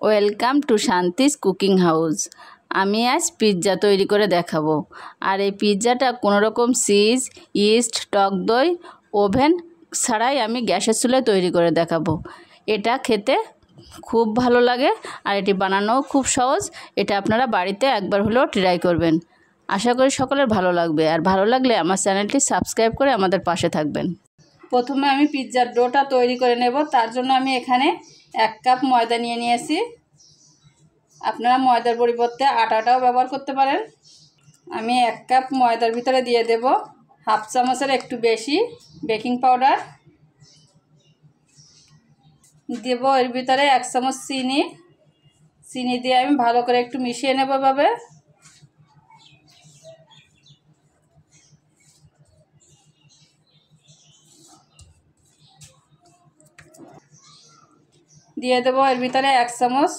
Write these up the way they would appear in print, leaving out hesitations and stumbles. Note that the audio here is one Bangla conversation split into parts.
Welcome to Shanti's cooking house. আমি আজ পিৎজা তৈরি করে দেখাবো। আর এই পিৎজাটা কোনো রকম চিজ, ইস্ট, টক দই, ওভেন ছাড়াই আমি গ্যাসের চুলায় তৈরি করে দেখাবো। এটা খেতে খুব ভালো লাগে আর এটি বানানোও খুব সহজ। এটা আপনারা বাড়িতে একবার হলেও ট্রাই করবেন। আশা করি সকলের ভালো লাগবে। আর ভালো লাগলে আমার চ্যানেলটি সাবস্ক্রাইব করে আমাদের পাশে থাকবেন। প্রথমে আমি পিৎজার ডোটা তৈরি করে নেব। তার জন্য আমি এখানে 1 কাপ ময়দা নিয়েছি। আপনারা ময়দার পরিবর্তে আটাটাও ব্যবহার করতে পারেন। আমি 1 কাপ ময়দার ভিতরে দিয়ে দেব হাফ চামচের একটু বেশি বেকিং পাউডার। দেব এর ভিতরে 1 চামচ চিনি দিয়ে আমি ভালো করে একটু মিশিয়ে নেব এভাবে। দিয়ে দেব এর ভিতরে 1 চামচ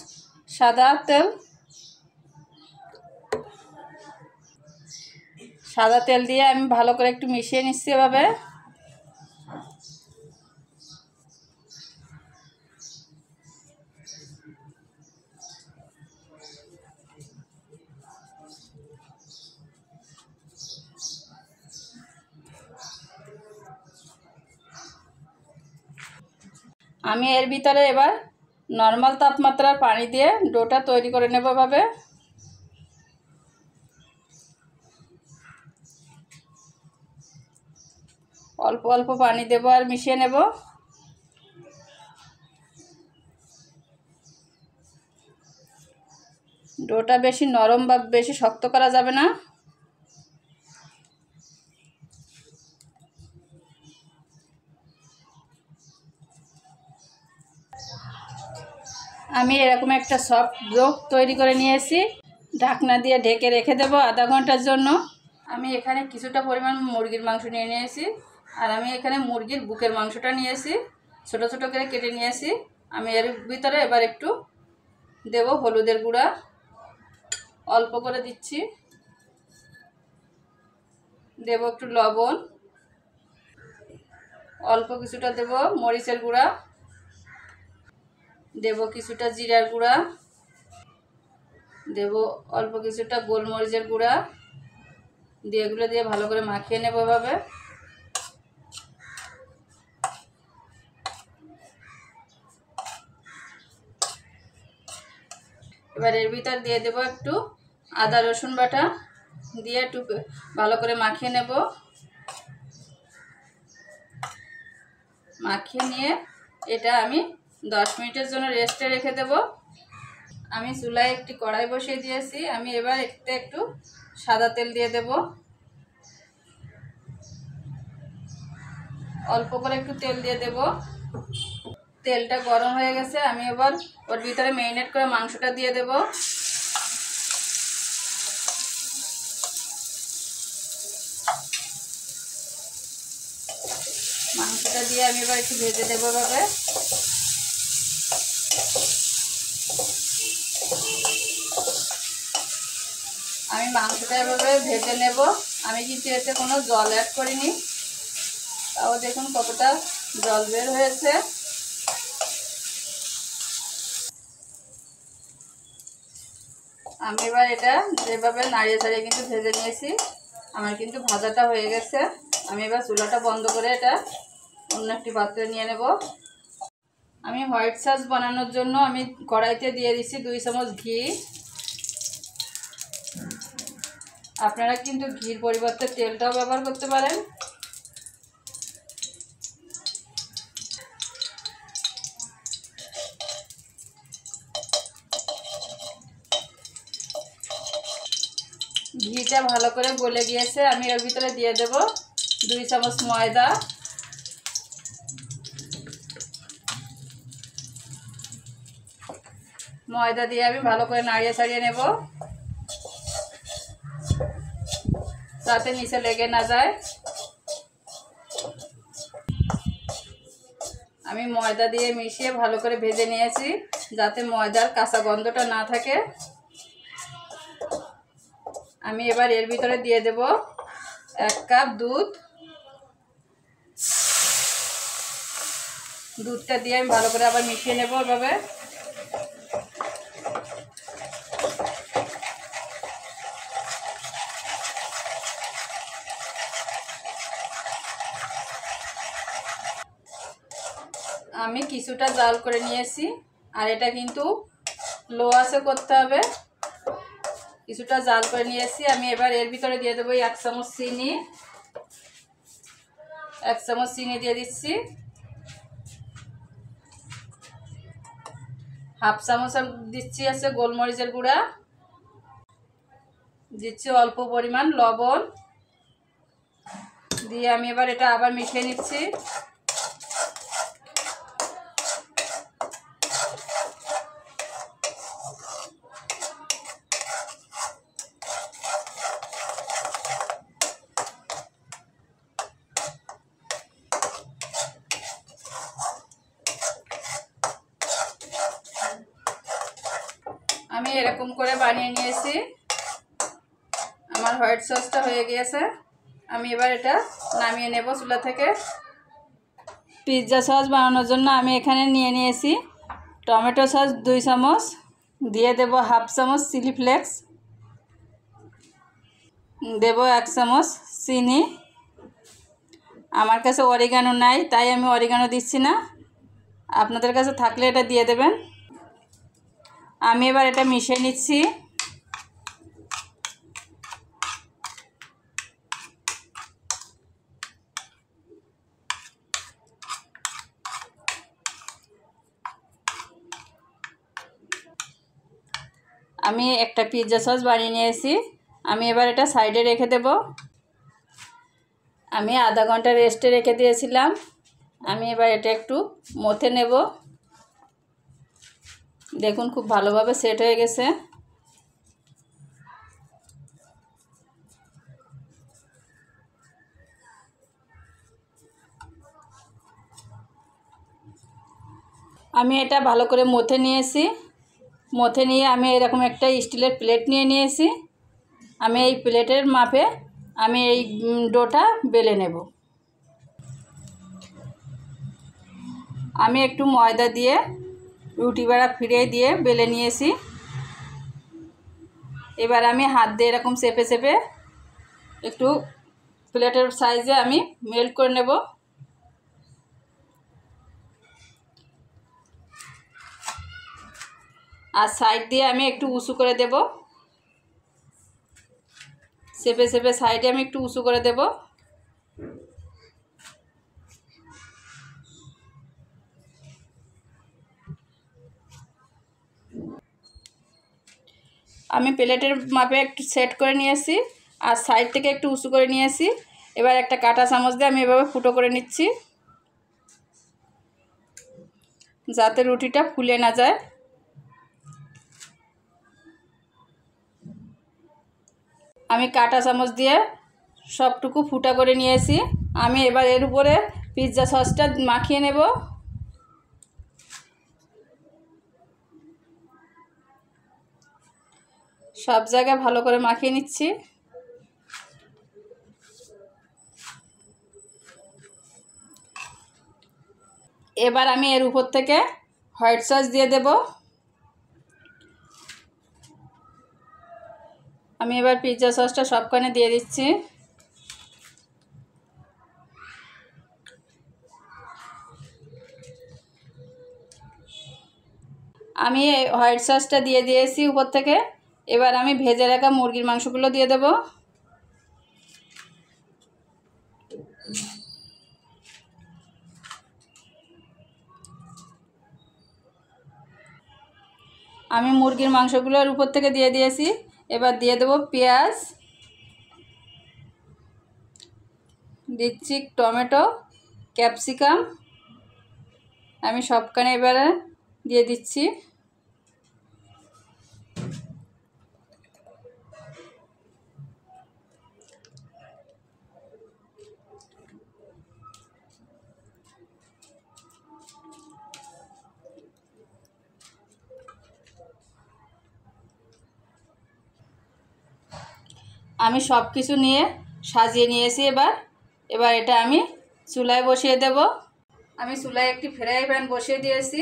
সাদা তেল দিয়ে আমি ভালো করে একটু মিশিয়ে নিচ্ছি এভাবে। আমি এর ভিতরে এবার নর্মাল তাপমাত্রার পানি দিয়ে ডোটা তৈরি করে নেব এভাবে। অল্প অল্প পানি দেব আর মিশিয়ে নেব। ডোটা বেশি নরম বা বেশি শক্ত করা যাবে না। আমি এরকম একটা সফট ডো তৈরি করে নিয়েছি। ঢাকনা দিয়ে ঢেকে রেখে দেব আধা ঘন্টার জন্য। আমি এখানে কিছুটা পরিমাণ মুরগির মাংস নিয়েছি। আর আমি এখানে মুরগির বুকের মাংসটা নিয়েছি, ছোট ছোট করে কেটে নিয়েছি। আমি এর ভিতরে এবার একটু দেব হলুদের গুঁড়া, অল্প করে দিচ্ছি। দেব একটু লবণ, অল্প কিছুটা দেব মরিচের গুঁড়া, দেব কিছুটা জিরার গুঁড়া, দেব অল্প কিছুটা গোলমরিচের গুঁড়া দিয়ে এগুলো দিয়ে ভালো করে মাখিয়ে নেব এভাবে। এবার এর ভিতর দিয়ে দেব একটু আদা রসুন বাটা দিয়ে একটু ভালো করে মাখিয়ে নেব। মাখিয়ে নিয়ে এটা আমি 10 মিনিটের জন্য রেস্টে রেখে দেব। আমি চুলায় একটি কড়াই বসিয়ে দিয়েছি। আমি এবার এতে একটু সাদা তেল দিয়ে দেব। অল্প করে একটু তেল দিয়ে দেব। তেলটা গরম হয়ে গেছে। আমি এবার ওর ভিতরে ম্যারিনেট করে মাংসটা দিয়ে দেব। মাংসটা দিয়ে আমি এবার একটু ভেজে দেবো এভাবে। আমি মাংসটা এভাবে ভেজে নেব। আমি কিন্তু এতে কোনো জল অ্যাড করিনি, তাও দেখুন কতটা জল বের হয়েছে। আমি এবার এটা যেভাবে নাড়িয়ে চাড়িয়ে কিন্তু ভেজে নিয়েছি। আমার কিন্তু ভাজাটা হয়ে গেছে। আমি এবার চুলাটা বন্ধ করে এটা অন্য একটি পাত্রে নিয়ে নেব। আমি হোয়াইট সস বানানোর জন্য আমি কড়াইতে দিয়ে দিচ্ছি 2 চামচ ঘি। আপনারা কিন্তু ঘির পরিবর্তে তেলটাও ব্যবহার করতে পারেন। ঘিটা ভালো করে গলে গিয়েছে। আমি এর ভিতরে দিয়ে দেব 2 চামচ ময়দা। ময়দা দিয়ে আমি ভালো করে নাড়িয়ে ছাড়িয়ে নেব যাতে নিচে লেগে না যায়। আমি ময়দা দিয়ে মিশিয়ে ভালো করে ভেজে নিয়েছি যাতে ময়দার কাঁচা গন্ধটা না থাকে। আমি এবার এর ভিতরে দিয়ে দেব 1 কাপ দুধ। দুধটা দিয়ে আমি ভালো করে আবার মিশিয়ে নেব এভাবে। আমি কিছুটা জাল করে নিয়েছি, আর এটা কিন্তু লো আঁচে করতে হবে। কিছুটা জাল করে নিয়েছি। আমি এবার এর ভিতরে দিয়ে দেবো 1 চামচ চিনি। 1 চামচ চিনি দিয়ে দিচ্ছি। হাফ চামচ দিচ্ছি আছে গোলমরিচের গুঁড়া, দিচ্ছি অল্প পরিমাণ লবণ দিয়ে আমি এবার এটা আবার মিশিয়ে নিচ্ছি। আমি এরকম করে বানিয়ে নিয়েছি। আমার হোয়াইট সসটা হয়ে গিয়েছে। আমি এবার এটা নামিয়ে নেব চুলা থেকে। পিৎজা সস বানানোর জন্য আমি এখানে নিয়ে নিয়েছি টমেটো সস 2 চামচ, দিয়ে দেব হাফ চামচ চিলি ফ্লেক্স, দেব 1 চামচ চিনি। আমার কাছে অরিগানো নাই, তাই আমি অরিগানো দিচ্ছি না, আপনাদের কাছে থাকলে এটা দিয়ে দেবেন। আমি এবার এটা মিশিয়ে নিচ্ছি। আমি একটা পিৎজা সস বানিয়ে নিয়েছি। আমি এবার এটা সাইডে রেখে দেব। আমি আধা ঘন্টা রেস্টে রেখে দিয়েছিলাম। আমি এবার এটা একটু মথে নেব। দেখুন খুব ভালোভাবে সেট হয়ে গেছে। আমি এটা ভালো করে মথে নিয়েছি। মথে নিয়ে আমি এরকম একটা স্টিলের প্লেট নিয়ে নিয়েছি। আমি এই প্লেটের মাপে আমি এই ডোটা বেলে নেব। আমি একটু ময়দা দিয়ে রুটি বেড়া ফিরিয়ে দিয়ে বেলে নিয়েছি। এবার আমি হাত দিয়ে এরকম চেপে চেপে একটু প্লেটের সাইজে আমি মেল্ট করে নেব। আর সাইড দিয়ে আমি একটু উঁচু করে দেব। চেপে চেপে সাইডে আমি একটু উঁচু করে দেব। আমি প্লেটের মাপে একটু সেট করে নিয়েছি, আর সাইড থেকে একটু উঁচু করে নিয়েছি। এবার একটা কাঁটা চামচ দিয়ে আমি এভাবে ফুটো করে নিচ্ছি, যাতে রুটিটা ফুলে না যায়। আমি কাঁটা চামচ দিয়ে সবটুকু ফুটা করে নিয়েছি। আমি এবার এর উপরে পিৎজা সসটা মাখিয়ে নেব। সব জায়গায় ভালো করে মাখিয়ে নিচ্ছি। এবার আমি এর উপর থেকে হোয়াইট সস দিয়ে দেব। আমি এবার পিৎজা সসটা সবখানে দিয়ে দিচ্ছি। আমি হোয়াইট সসটা দিয়ে দিয়েছি উপর থেকে। এবার আমি ভেজে রাখা মুরগির মাংসগুলো দিয়ে দেব। আমি মুরগির মাংসগুলোর উপর থেকে দিয়ে দিয়েছি। এবার দিয়ে দেব পেঁয়াজ, দিচ্ছি টমেটো, ক্যাপসিকাম, আমি সবখানে এবারে দিয়ে দিচ্ছি। আমি সব কিছু নিয়ে সাজিয়ে নিয়েছি। এবার এটা আমি চুলায় বসিয়ে দেব। আমি চুলায় একটি ফ্রাই প্যান বসিয়ে দিয়েছি,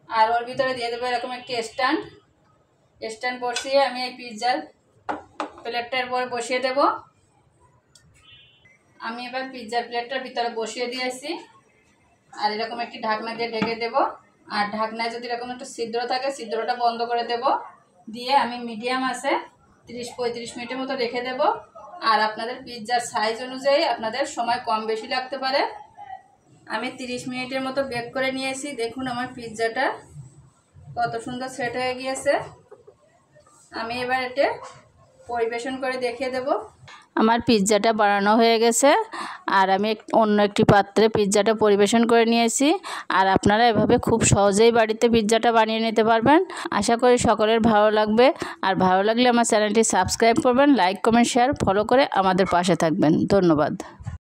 আর ওর ভিতরে দিয়ে দেবো এরকম একটি স্ট্যান্ড বসিয়ে আমি এই পিৎজার প্লেটটার উপরে বসিয়ে দেব। আমি এবার পিৎজার প্লেটটার ভিতরে বসিয়ে দিয়েছি। আর এরকম একটি ঢাকনা দিয়ে ঢেকে দেব। আর ঢাকনায় যদি এরকম একটু ছিদ্র থাকে ছিদ্রটা বন্ধ করে দেব, দিয়ে আমি মিডিয়াম আছে 30-35 মিনিটের মতো রেখে দেব। আর আপনাদের পিৎজার সাইজ অনুযায়ী আপনাদের সময় কম বেশি লাগতে পারে। আমি 30 মিনিটের মতো বেক করে নিয়েছি। দেখুন আমার পিৎজাটা কত সুন্দর সেট হয়ে গিয়েছে। আমি এবার এটা পরিবেশন করে দেখিয়ে দেব। আমার পিৎজাটা বানানো হয়ে গেছে, আর আমি অন্য একটি পাত্রে পিৎজাটা পরিবেশন করে নিয়েছি। আর আপনারা এভাবে খুব সহজেই বাড়িতে পিৎজাটা বানিয়ে নিতে পারবেন। আশা করি সকলের ভালো লাগবে। আর ভালো লাগলে আমার চ্যানেলটি সাবস্ক্রাইব করবেন, লাইক কমেন্ট শেয়ার ফলো করে আমাদের পাশে থাকবেন। ধন্যবাদ।